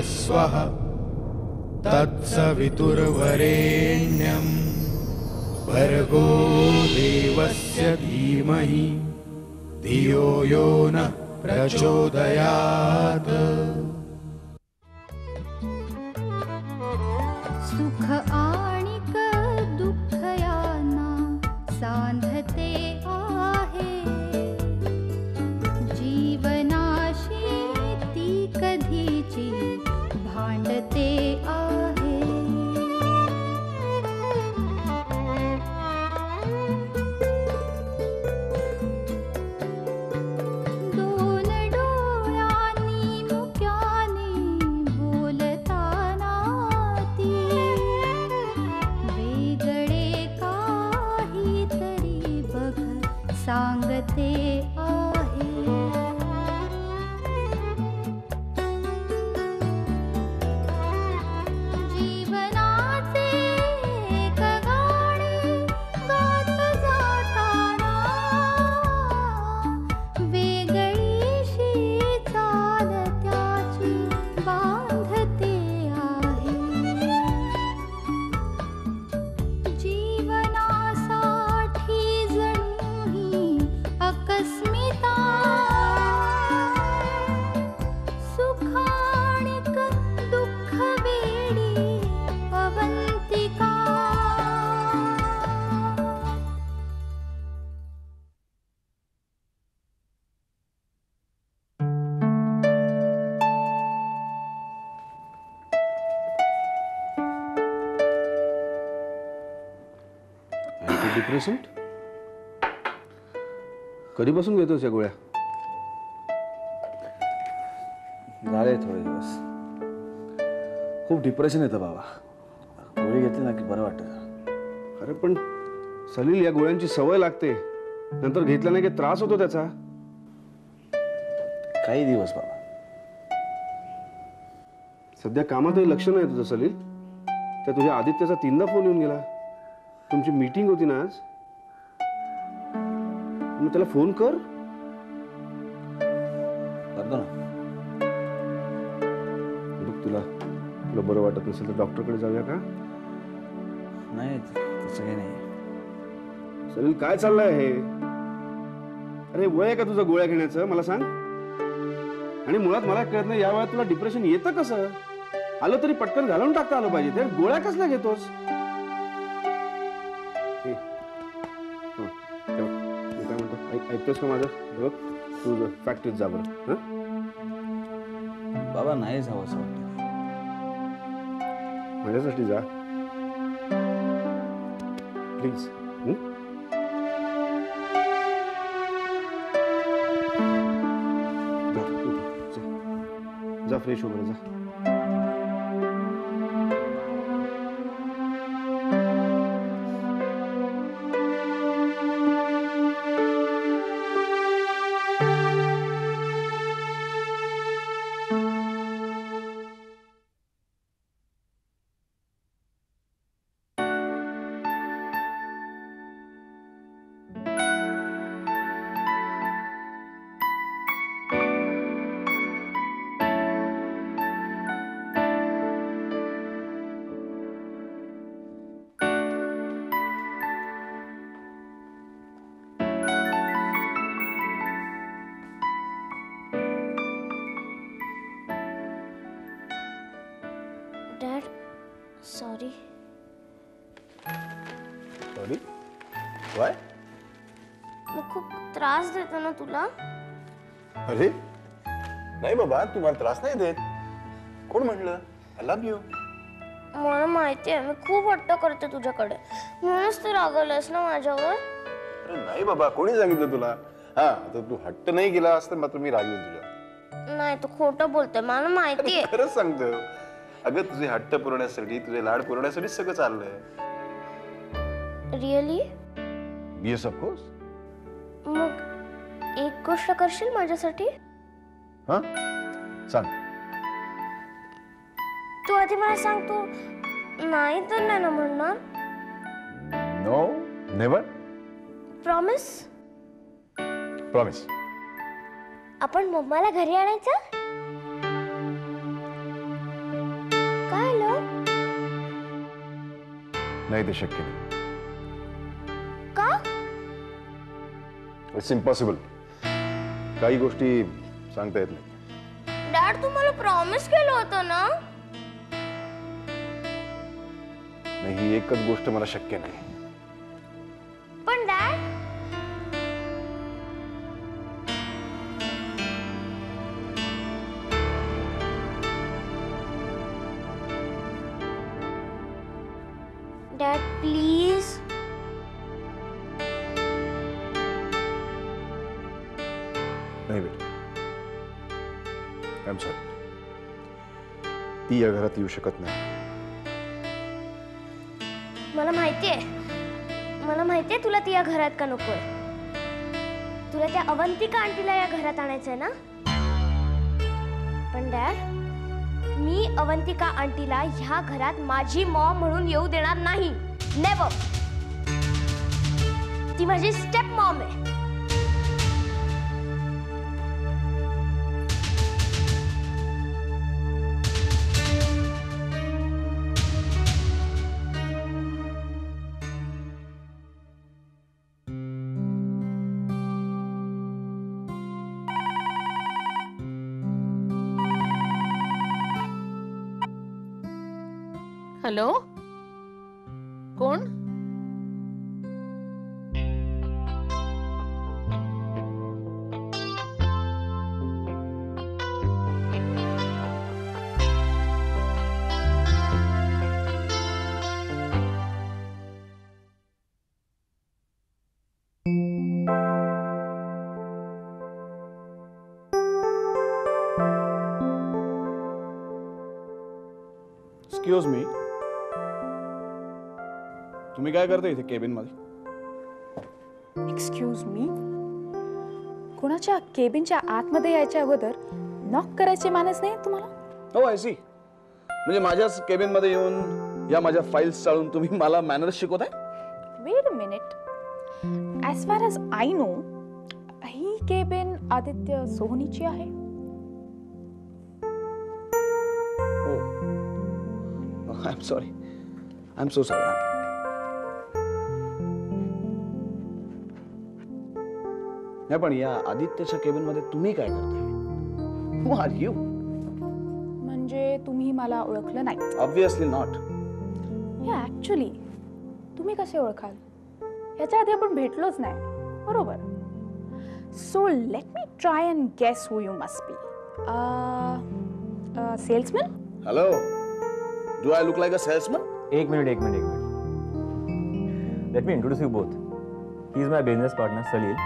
स्वः तत्सवितुर्वरेण्यं भर्गो देवस्य धीमहि धियो यो नः प्रचोदयात्। सुख आणिक दुःख यांना सांधते आहे, जीवनाशी ती कधीची भांडते आहे। दोन डोळ्यांनी मुक्याने बोलताना ती वेगळे काहीतरी बघ सांगते आहे। जीवनाचे एक गाणे गात जाताना वेगळीशी चाल त्याची बांधते आहे। जीवनासाठी जणू ही अकस्मिता, सुखाणिक दुःख वेडी अवंतिका। अँटीडिप्रेसंट कधीपासून घेतोस या गोळ्या? झाले थोडे दिवस. खूप डिप्रेशन येतं बाबा. गोळी घेतली ना की बरं वाटतं. अरे पण सलील, या गोळ्यांची सवय लागते, नंतर घेतल्या नाही की त्रास होतो त्याचा. काही दिवस बाबा. सध्या कामातही लक्ष नाही तुझं सलील. त्या तुझ्या आदित्यचा 3दा फोन येऊन गेला. तुमची मीटिंग होती ना आज, मग त्याला फोन कर. करतो ना. बघ, तुला बरं वाटत नसेल तर डॉक्टरकडे जाऊया का? नाही तसं काही नाही. सलील, काय चाललंय हे? अरे वय आहे का तुझं गोळ्या घेण्याचं, मला सांग. आणि मुळात मला कळत नाही या वेळात तुला डिप्रेशन येतं कसं? आलं तरी पटकन घालून टाकता आलं पाहिजे. ते गोळ्या कसल्या घेतोस? ऐकतोस का माझं? बघ, तू फॅक्टरीत जा बरं. बाबा नाही जावं असं वाटतं. माझ्यासाठी जा प्लीज. जा फ्रेश हो बरं, जा. Dad, sorry. सॉरी? काय? मी खूप त्रास देतो ना तुला? अरे नाही बाबा, तू मला त्रास नाही देत. कोण म्हणलं? I love you. मला माहिती आहे मी खूप हट्ट करते तुझ्याकडे, म्हणूनच तू रागवलंस ना माझ्यावर. अरे नाही बाबा, कोणी सांगितलं तुला? हा, तर तू हट्ट नाही केला असता मात्र मी रागवेन तुझ्या. नाही, तू खोटं बोलतोय, मला माहिती आहे. खरंच सांगतो. अगं तुझे हट्ट पुरवण्यासाठी, तुझे लाड पुरवण्यासाठी सगळं चाललंय. रिअली? Yes of course. मग एक गोष्ट करशील माझ्यासाठी? हा, सांग. तू आधी मला सांग, तू नाही तर नाही ना म्हणणार? No, never. प्रॉमिस? प्रॉमिस. आपण मम्माला घरी आणायचं? नाही ते शक्य नाही. का? It's impossible. काही गोष्टी सांगता येत नाही. डॅड तुम्हाला प्रॉमिस केलं होतं ना. नाही, ही एकच गोष्ट मला शक्य नाही. पण डॅड डॅड प्लीज. नाही बेटा, आय एम सॉरी. ती या घरात येऊ शकत नाही. मला माहितीये तुला ती या घरात का नकोय. तुला त्या अवंतिका आंटीला या घरात आणायचंय ना. पण डॅड, मी अवंतिका आंटीला ह्या घरात माझी मॉम म्हणून येऊ देणार नाही. नेव्हर. ती माझी स्टेप मॉम आहे. हॅलो, कोण? एक्सक्यूज मी, तुम्ही काय करता इथे केबिन मध्ये? एक्सक्यूज मी, कोणाच्या केबिनच्या आतमध्ये यायच्या अगोदर नॉक करायचे मानस नाही तुम्हाला? हो, आय सी. म्हणजे माझ्याच केबिन मध्ये येऊन या माझ्या फाईल्स चाळून तुम्ही मला मॅनर्स शिकवताय? Wait a minute. As far as I know, ही केबिन आदित्य सोहनीची आहे. I am sorry. I am so sorry. नाही, पण या आदित्यच्या केबिन मध्ये तुम्ही काय करताय? Who are you? म्हणजे तुम्ही मला ओळखलं नाही? Obviously not. या ऍक्च्युली तुम्ही कसे ओळखाल? याच्या आधी आपण भेटलोच नाही, बरोबर? So let me try and guess who you must be. Salesman? Hello, do I look like a salesman? एक minute. Let me introduce you both. He is my business partner Salil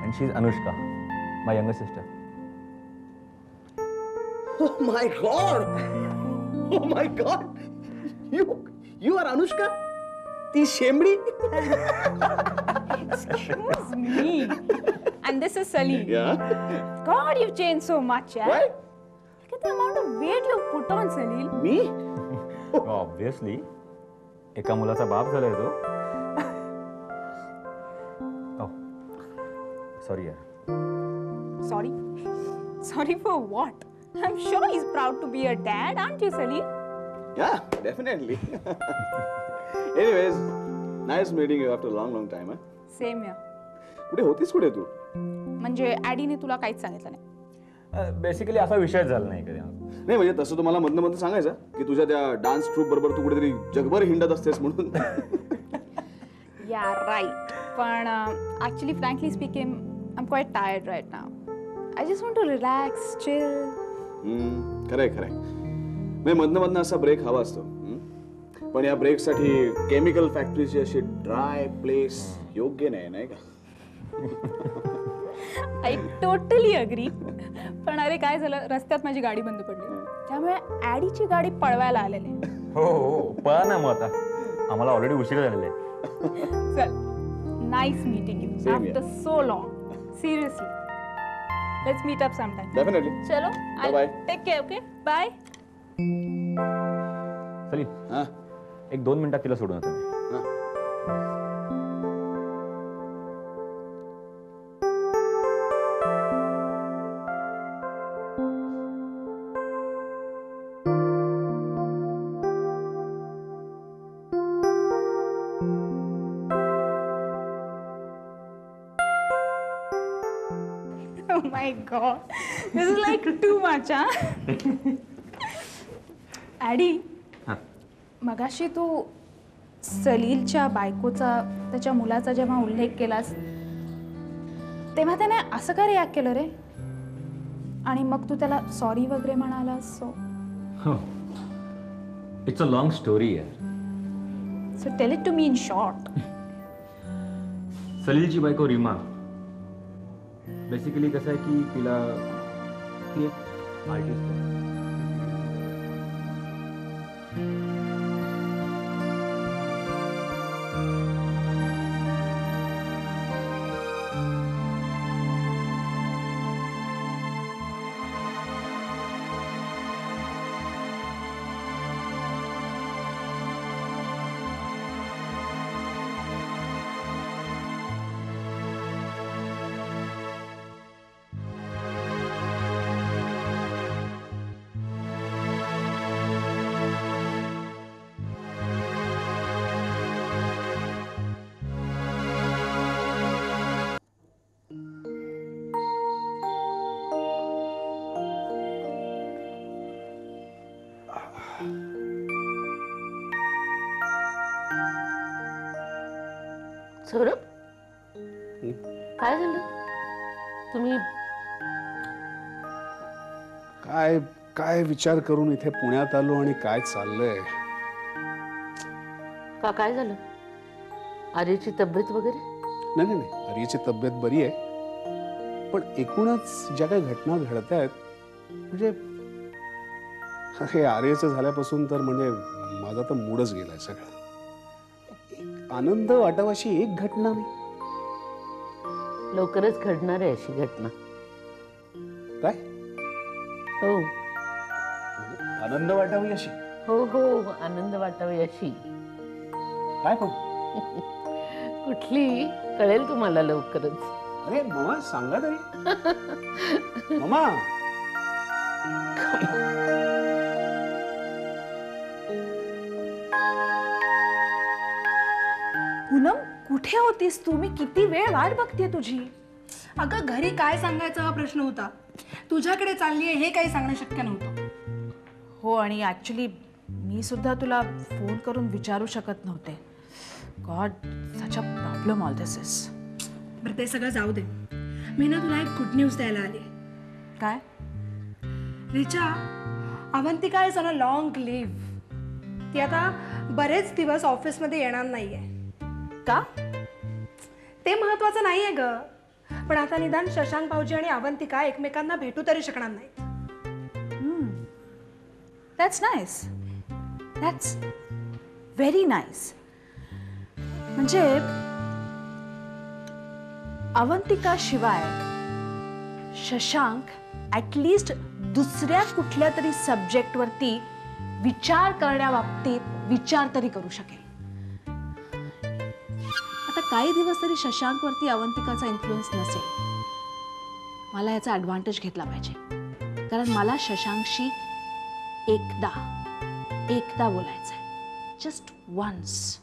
and she's Anushka, my younger sister. Oh my God! Oh my God! You are Anushka? ती शेंबडी? Excuse me. And this is Salim. Yeah. God, you've changed so much, yeah? Why? Look at the amount of weight you've put on, Salil. Me? Obviously. एका मुलाचा बाप झालाय तो. Sorry यार. Sorry? Sorry for what? I'm sure he's proud to be a dad, aren't you, Salil? Yeah, definitely. Anyways, nice meeting you after a long time, huh? Same here. कुठे होतीस कुठे तू? म्हणजे ॲडीने तुला काहीच सांगितलं नाही? बेसिकली असा विषय झाला नाही कधी. नाही, म्हणजे तसं तुम्हाला मधनं मधनं सांगायचं की तुझ्या त्या डान्स ट्रूप बरोबर तू कुठेतरी जगभर हिंडत असतेस म्हणून. Yeah, right. पण actually, frankly speaking, I'm quite tired right now. I just want to relax, chill. खरंय. म्हणजे मधनं असा ब्रेक हवा असतो. पण या ब्रेकसाठी केमिकल फॅक्टरीची अशी ड्राय प्लेस योग्य नाही का? I totally agree. पण अरे काय झालं, रस्त्यात माझी गाडी बंद पडली, त्यामुळे ॲडीची गाडी पळवायला आलेले. हो, पळा ना मग आता. आम्हाला ऑलरेडी उशीर झालेला आहे. चल, nice meeting you after so long. Seriously. Let's meet up sometime. Definitely. चलो, Bye-bye. Take care, okay? Bye. Salil, हा? एक 2 मिनिटात तिला सोडून येतो मी. My God, this is like too much. Addy, मगाशी तू सलीलच्या बायकोचा, त्याच्या मुलाचा जेव्हा उल्लेख केलास तेव्हा त्याने असं का रिॲक्ट केलं रे? आणि मग तू त्याला सॉरी वगैरे म्हणालास? So it's a long story यार. So tell it to me in short. सलीलची बायको रीमा बेसिकली कसं आहे की तिला ती एक आर्टिस्ट आहे. सौरभ, काय झालं? तुम्ही काय काय विचार करून इथे पुण्यात आलो आणि काय चाललंय. काय झालं? आर्यची तब्येत वगैरे? नाही नाही नाही, आर्यची तब्येत बरी आहे, पण एकूणच ज्या काही घटना घडत आहेत म्हणजे हे आर्यचं झाल्यापासून तर म्हणजे माझा तर मूडच गेलाय सगळा. आनंद वाटावाशी एक घटना नाही. लवकरच घडणार आहे अशी घटना. काय? हो आनंद वाटावी अशी? हो हो, आनंद वाटावी अशी. काय पण? कुठली कळेल तुम्हाला लवकरच. अरे मामा सांगा तरी. मामा पूनम, कुठे होतीस तू? मी किती वेळ वाट बघते तुझी. अगं घरी काय सांगायचा हा प्रश्न होता. तुझ्याकडे चालली आहे हे काही सांगणं शक्य नव्हतं. हो, आणि ॲक्च्युली मी सुद्धा तुला फोन करून विचारू शकत नव्हते. God, such a problem all this is. बरं ते सगळं जाऊ दे. मी ना तुला एक गुड न्यूज द्यायला आली. काय? Richa, Avantika is on a long leave. ती आता बरेच दिवस ऑफिसमध्ये येणार नाहीये. का? ते महत्वाचं नाहीये ग, पण आता निदान शशांक भाऊजी आणि अवंतिका एकमेकांना भेटू तरी शकणार नाहीत. That's nice. That's very nice. म्हणजे अवंतिका शिवाय शशांक ॲटलिस्ट दुसऱ्या कुठल्या तरी सब्जेक्टवरती विचार करण्याबाबतीत विचार तरी करू शकेल. आता काही दिवस तरी शशांकवरती अवंतिकाचा इन्फ्लुएन्स नसेल. मला याचा ॲडव्हान्टेज घेतला पाहिजे, कारण मला शशांकशी एकदा बोलायचं आहे. Just once.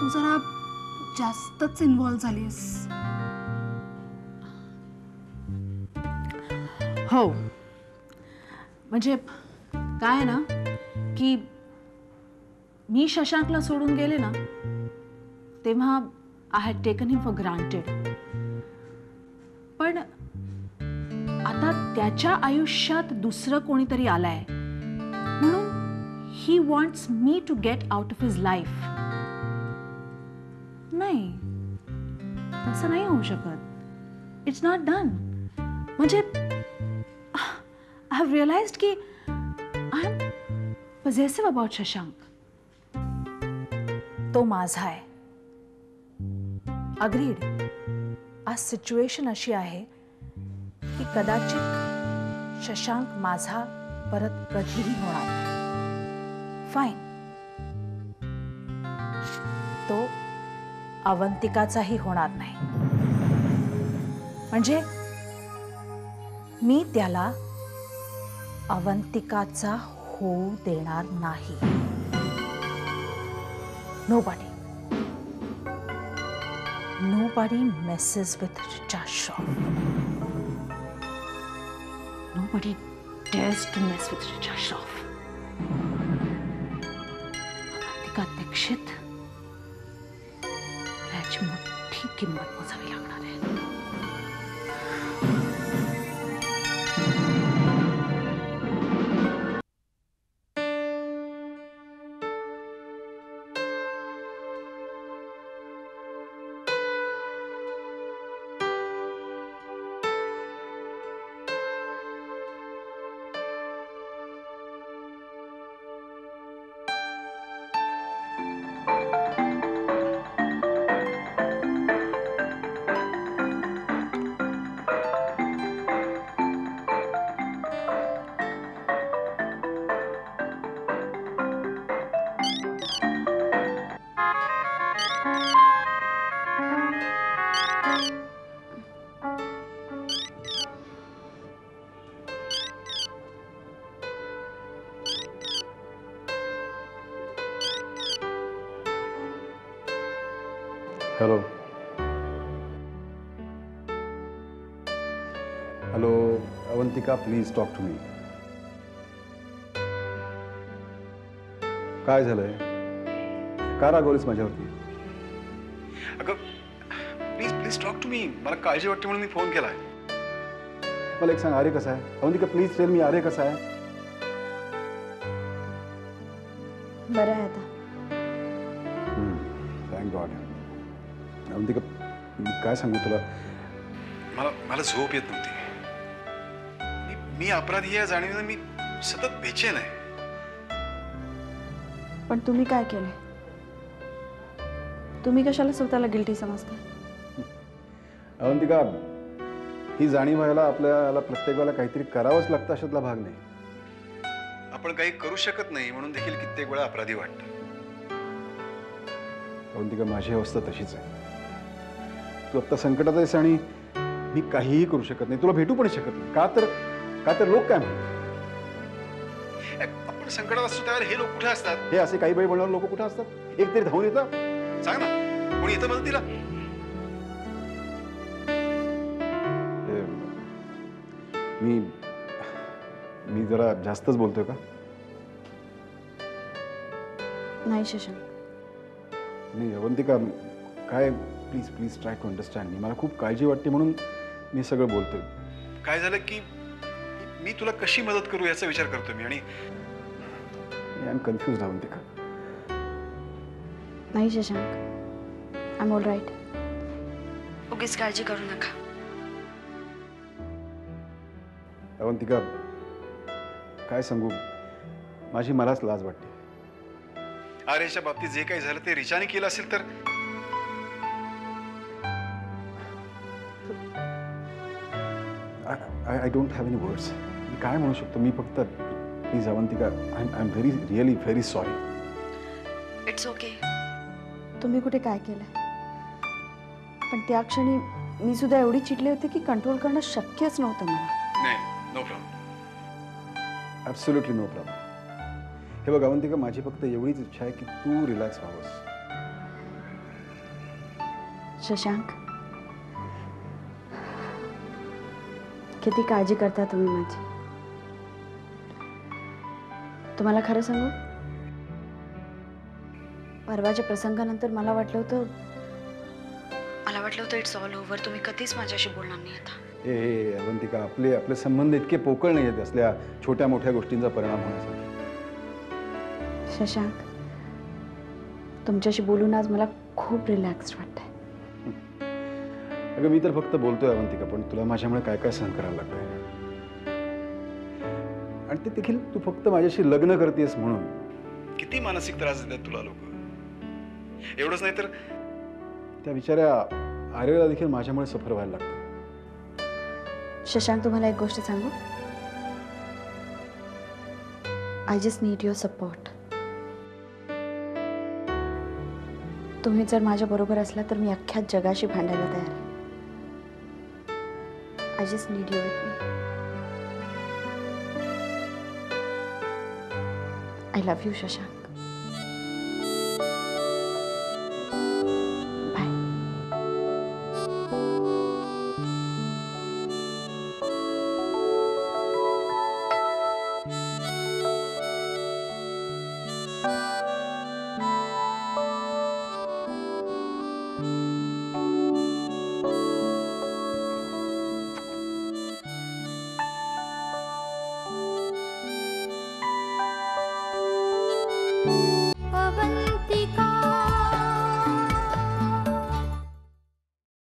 तू जरा जास्तच इन्व्हॉल्व झालीस. हो, म्हणजे काय ना की मी शशांकला सोडून गेले ना तेव्हा I had taken him for granted. पण आता त्याच्या आयुष्यात दुसरं कोणीतरी आलंय म्हणून he wants me to get out of his life. नाही, तसं नाही होऊ शकत. It's not done. म्हणजे I have realized की I am possessive about Shashank. तो माझा आहे. अग्रीड. आज सिच्युएशन अशी आहे की कदाचित शशांक माझा परत कधीही होणार नाही. फाईन. तो अवंतिकाचाही होणार नाही. म्हणजे मी त्याला अवंतिकाचा होऊ देणार नाही. Nobody messes with Richa Shroff. Nobody dares to mess with Richa Shroff. Avantika Dikshit, याची मोठी किंमत मोजावी लागणार आहे. Hello hello Avantika, please talk to me. काय झालंय? का रागवलीस माझ्यावरती? अगं please please talk to me. मला काळजी वाटते म्हणून मी फोन केलाय. मला एक सांग, आर्य कसा आहे? अवंतिका प्लीज टेल मी, आर्य कसा आहे? बरं आहे आता. Thank God. अवंतिका, मी काय सांगू तुला, मला झोप येत नव्हती. मी अपराधी आहे जाणीवेनं मी सतत बेचैन आहे. पण तुम्ही काय केलंय? तुम्ही कशाला स्वतःला गिल्टी समजता? अवंतिका, ही जाणीव व्हायला आपल्याला प्रत्येक वेळेला काहीतरी करावंच लागतं अशातला भाग नाही. आपण काही करू शकत नाही म्हणून देखील कित्येक वेळा अपराधी वाटतं. अवंतिका, माझी अवस्था तशीच आहे. तू आत्ता संकटात आहेस आणि मी काहीही करू शकत नाही, तुला भेटू पण शकत नाही. का तर लोक काय म्हणतात? आपण संकटात असतो त्यावर हे लोक कुठे असतात? हे असे काही बाई बोलणारे लोक कुठे असतात? एक तरी धावून येतं. सांग ना, कोणी येतं मदतीला? मी जरा जास्तच बोलतोय का? नाही शशांक. नाही अवंतिका, काय, please please try to understand me. मला खूप काळजी वाटते म्हणून मी सगळं बोलतोय. काय झालं की मी तुला कशी मदत करू याचा विचार करतोय मी, आणि आय एम कन्फ्युज. अवंतिका, नाही Shashank, I am all right. उगीच काळजी करू नका. अवंतिका, काय सांगू, माझी मलाच लाज वाटते. आर्याच्या बाबतीत जे काही झालं ते रिचाने केलं असेल तर I don't have any words. मी काय म्हणू शकतो? मी फक्त please Avantika, I am really very sorry. It's okay. तुम्ही कुठे काय केलंय? पण त्या क्षणी मी सुद्धा एवढी चिडले होते की कंट्रोल करणं शक्यच नव्हतं मला. नाही, no problem, absolutely no problem. हे बघ अवंतिका, माझी फक्त एवढीच इच्छा आहे की तू रिलॅक्स व्हावंस. शशांक, किती काळजी करता तुम्ही माझी. तुम्हाला खरं सांगू, परवाच्या प्रसंगानंतर मला वाटलं होतं इट्स ऑल ओव्हर. तुम्ही कधीच माझ्याशी बोलणार नाही आता. ए अवंतिका, आपले संबंध इतके पोकळ नाही आहेत असल्या छोट्या मोठ्या गोष्टींचा परिणाम होण्यासाठी. शशांक, तुमच्याशी बोलून आज मला खूप रिलॅक्स वाटतंय. अगं मी तर फक्त बोलतोय अवंतिका, पण तुला माझ्यामुळे काय काय सहन करायला लागतंय. आणि ते देखील तू फक्त माझ्याशी लग्न करतेस म्हणून. किती मानसिक त्रास देतात तुला लोक. एवढंच नाही तर त्या बिचाऱ्या आर्याला देखील माझ्यामुळे सफर व्हायला लागतं. शशांक, तुम्हाला एक गोष्ट सांगू, I just need your support. तुम्ही जर माझ्या बरोबर असला तर मी अख्ख्या जगाशी भांडायला तयार आहे. I just need you with me. I love you Shashank.